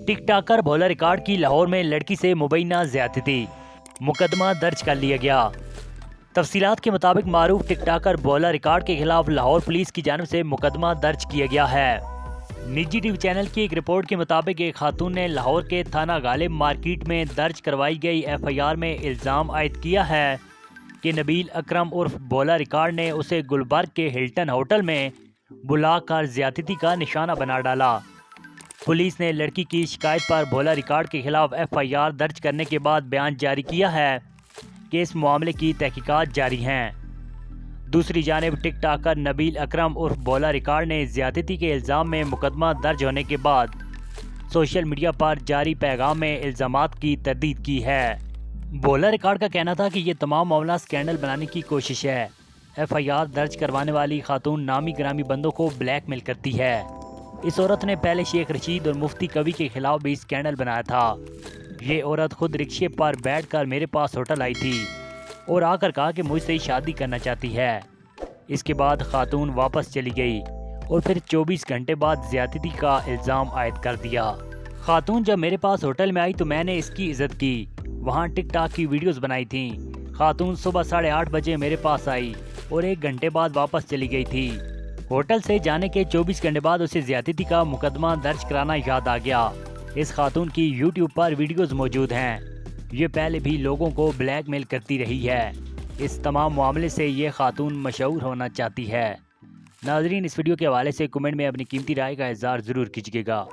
टिक टाकर भोला record की लाहौर में लड़की से मुबैना ज्यादती, मुकदमा दर्ज कर लिया गया। तफसीलात के मुताबिक मारूफ टिक टाकर भोला रिकॉर्ड के खिलाफ लाहौर पुलिस की जानिब से मुकदमा दर्ज किया गया है। निजी टीवी चैनल की एक रिपोर्ट के मुताबिक एक खातून ने लाहौर के थाना गालिब मार्केट में दर्ज करवाई गई FIR में इल्ज़ाम आयद किया है कि नबील अकरम उर्फ भोला रिकॉर्ड ने उसे गुलबर्ग के हिल्टन होटल में बुलाकर ज्यादती का निशाना बना डाला। पुलिस ने लड़की की शिकायत पर भोला रिकॉर्ड के खिलाफ FIR दर्ज करने के बाद बयान जारी किया है कि इस मामले की तहकीकात जारी हैं। दूसरी जानिब टिक टाकर नबील अकरम उर्फ भोला रिकॉर्ड ने ज्यादती के इल्ज़ाम में मुकदमा दर्ज होने के बाद सोशल मीडिया पर जारी पैगाम में इल्ज़ामात की तरदीद की है। भोला रिकॉर्ड का कहना था कि ये तमाम मामला स्कैंडल बनाने की कोशिश है। FIR दर्ज करवाने वाली खातून नामी ग्रामी बंदों को ब्लैकमेल करती है। इस औरत ने पहले शेख रशीद और मुफ्ती कवि के खिलाफ भी स्कैंडल बनाया था। ये औरत खुद रिक्शे पर बैठकर मेरे पास होटल आई थी और आकर कहा कि मुझसे शादी करना चाहती है। इसके बाद खातून वापस चली गई और फिर 24 घंटे बाद ज्यादती का इल्ज़ाम आयद कर दिया। खातून जब मेरे पास होटल में आई तो मैंने इसकी इज्जत की, वहाँ टिक टाक की वीडियोस बनाई थी। खातून सुबह 8:30 बजे मेरे पास आई और 1 घंटे बाद वापस चली गई थी। होटल से जाने के 24 घंटे बाद उसे ज्यादती का मुकदमा दर्ज कराना याद आ गया। इस खातून की YouTube पर वीडियोस मौजूद हैं। ये पहले भी लोगों को ब्लैकमेल करती रही है। इस तमाम मामले से ये खातून मशहूर होना चाहती है। नाजरीन, इस वीडियो के हवाले से कमेंट में अपनी कीमती राय का इज़हार ज़रूर कीजिएगा।